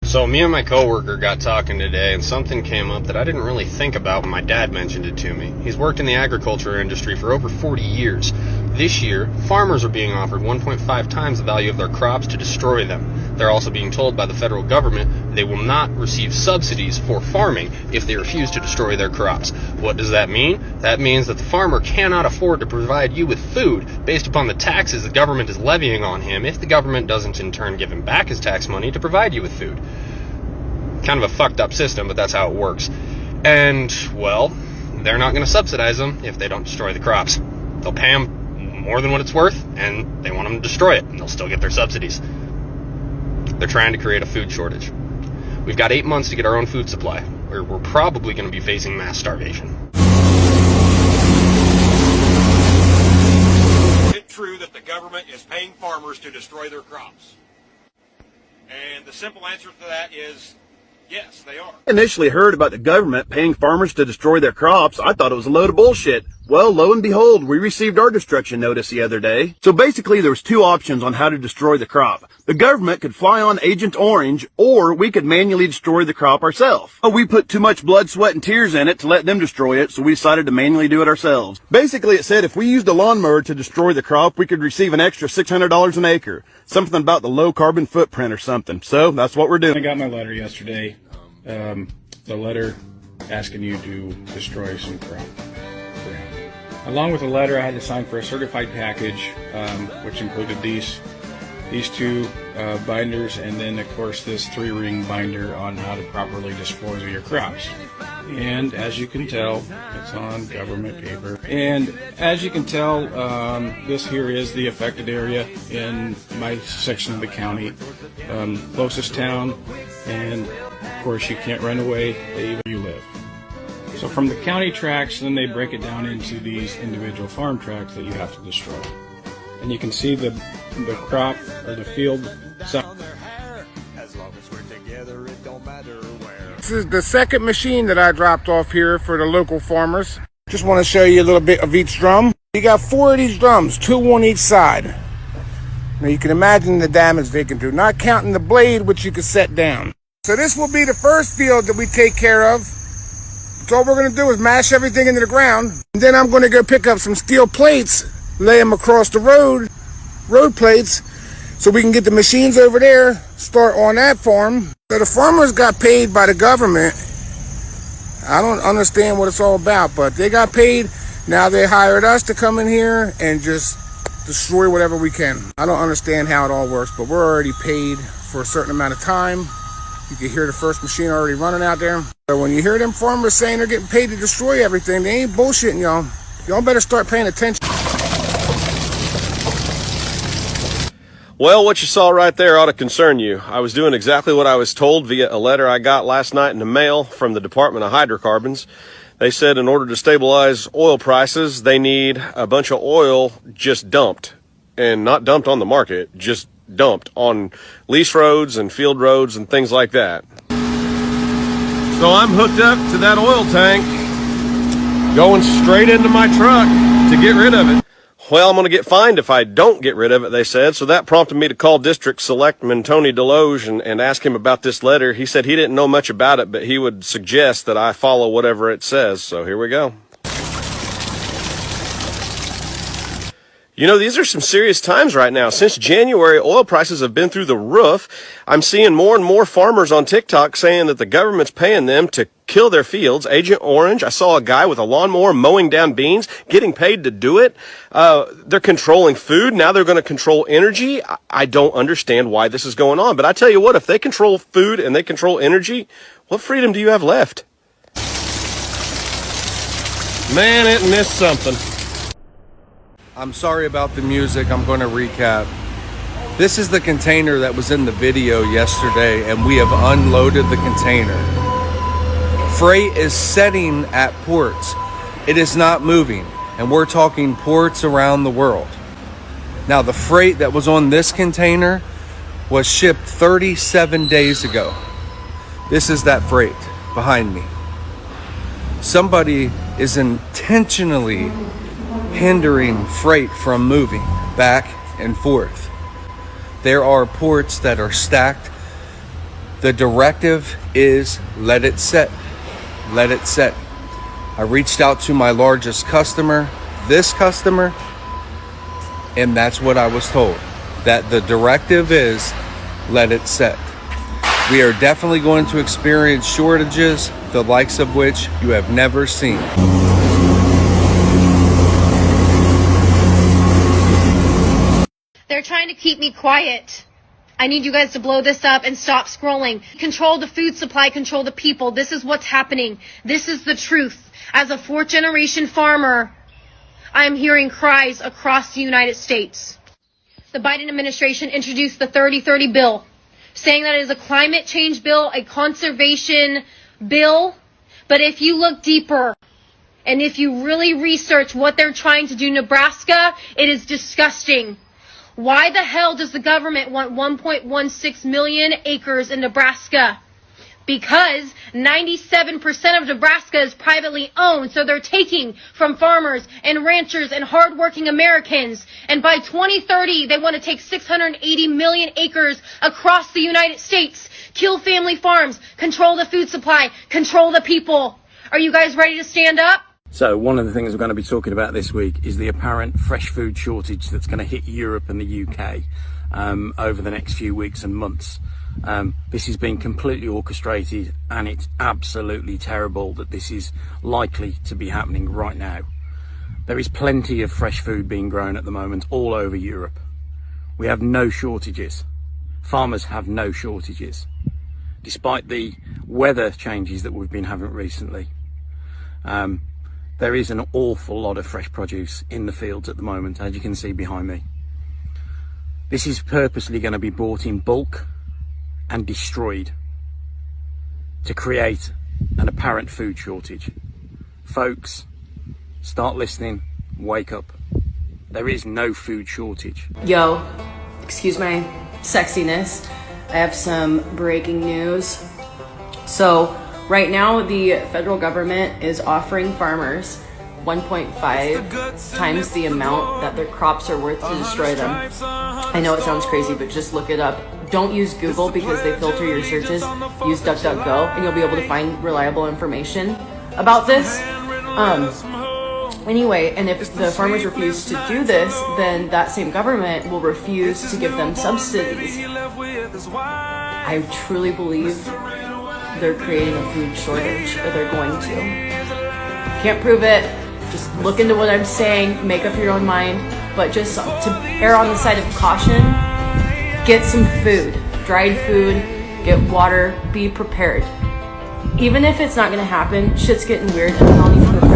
So me and my coworker got talking today, and something came up that I didn't really think about when my dad mentioned it to me. He's worked in the agriculture industry for over 40 years. This year, farmers are being offered 1.5 times the value of their crops to destroy them. They're also being told by the federal government they will not receive subsidies for farming if they refuse to destroy their crops. What does that mean? That means that the farmer cannot afford to provide you with food based upon the taxes the government is levying on him if the government doesn't in turn give him back his tax money to provide you with food. Kind of a fucked up system, but that's how it works. And, well, they're not going to subsidize them if they don't destroy the crops. They'll pay them more than what it's worth, and they want them to destroy it, and they'll still get their subsidies. They're trying to create a food shortage. We've got 8 months to get our own food supply, or we're probably going to be facing mass starvation. Is it true that the government is paying farmers to destroy their crops? And the simple answer to that is yes, they are. Initially heard about the government paying farmers to destroy their crops, I thought it was a load of bullshit. Well, lo and behold, we received our destruction notice the other day. So basically there was two options on how to destroy the crop. The government could fly on Agent Orange, or we could manually destroy the crop ourselves. Oh, we put too much blood, sweat, and tears in it to let them destroy it, so we decided to manually do it ourselves. Basically it said if we used a lawnmower to destroy the crop, we could receive an extra $600 an acre. Something about the low carbon footprint or something. So that's what we're doing. I got my letter yesterday. The letter asking you to destroy some crop. Along with the letter, I had to sign for a certified package, which included these two binders, and then of course this 3-ring binder on how to properly dispose of your crops. And as you can tell, it's on government paper. And as you can tell, this here is the affected area in my section of the county, closest town, and of course you can't run away, leave where you live. So from the county tracts, then they break it down into these individual farm tracts that you have to destroy. And you can see the crop or the field. This is the second machine that I dropped off here for the local farmers. Just want to show you a little bit of each drum. You got 4 of these drums, 2 on each side. Now you can imagine the damage they can do, not counting the blade which you can set down. So this will be the first field that we take care of. So all we're going to do is mash everything into the ground. And then I'm going to go pick up some steel plates, lay them across the road plates, so we can get the machines over there, start on that farm. So the farmers got paid by the government. I don't understand what it's all about, but they got paid. Now they hired us to come in here and just destroy whatever we can. I don't understand how it all works, but we're already paid for a certain amount of time. You can hear the first machine already running out there. So when you hear them farmers saying they're getting paid to destroy everything, they ain't bullshitting y'all. Y'all better start paying attention. Well, what you saw right there ought to concern you. I was doing exactly what I was told via a letter I got last night in the mail from the Department of Hydrocarbons. They said in order to stabilize oil prices, they need a bunch of oil just dumped. And not dumped on the market, just dumped on lease roads and field roads and things like that. So I'm hooked up to that oil tank, going straight into my truck to get rid of it. Well, I'm going to get fined if I don't get rid of it, they said. So that prompted me to call District Selectman Tony Deloge and ask him about this letter. He said he didn't know much about it, but he would suggest that I follow whatever it says. So here we go. You know, these are some serious times right now. Since January, oil prices have been through the roof. I'm seeing more and more farmers on TikTok saying that the government's paying them to kill their fields. Agent Orange, I saw a guy with a lawnmower mowing down beans, getting paid to do it. They're controlling food. Now they're going to control energy. I don't understand why this is going on. But I tell you what, if they control food and they control energy, what freedom do you have left? Man, isn't this something? I'm sorry about the music. I'm going to recap. This is the container that was in the video yesterday, and we have unloaded the container. Freight is setting at ports. It is not moving, and we're talking ports around the world. Now, the freight that was on this container was shipped 37 days ago. This is that freight behind me. Somebody is intentionally hindering freight from moving back and forth. There are ports that are stacked The directive is let it set. Let it set. I reached out to my largest customer, this customer, and that's what I was told. That the directive is let it set. We are definitely going to experience shortages, the likes of which you have never seen. They're trying to keep me quiet. I need you guys to blow this up and stop scrolling. Control the food supply, control the people. This is what's happening. This is the truth. As a fourth-generation farmer, I am hearing cries across the United States. The Biden administration introduced the 30-30 bill, saying that it is a climate change bill, a conservation bill. But if you look deeper, and if you really research what they're trying to do in Nebraska, it is disgusting. Why the hell does the government want 1.16 million acres in Nebraska? Because 97% of Nebraska is privately owned, so they're taking from farmers and ranchers and hardworking Americans. And by 2030, they want to take 680 million acres across the United States, kill family farms, control the food supply, control the people. Are you guys ready to stand up? So one of the things we're going to be talking about this week is the apparent fresh food shortage that's going to hit Europe and the UK over the next few weeks and months. This has been completely orchestrated, and it's absolutely terrible that this is likely to be happening right now. There is plenty of fresh food being grown at the moment all over Europe. We have no shortages. Farmers have no shortages, despite the weather changes that we've been having recently. There is an awful lot of fresh produce in the fields at the moment, as you can see behind me. This is purposely going to be bought in bulk and destroyed to create an apparent food shortage. Folks, start listening, wake up. There is no food shortage. Yo, excuse my sexiness. I have some breaking news. So, right now, the federal government is offering farmers 1.5 times the amount that their crops are worth to destroy them. I know it sounds crazy, but just look it up. Don't use Google because they filter your searches. Use DuckDuckGo and you'll be able to find reliable information about this. Anyway, and if the farmers refuse to do this, then that same government will refuse to give them subsidies. I truly believe they're creating a food shortage, or they're going to. Can't prove it. Just look into what I'm saying, make up your own mind, but just to err on the side of caution, get some food, dried food, get water, be prepared. Even if it's not gonna happen, shit's getting weird and I'll need to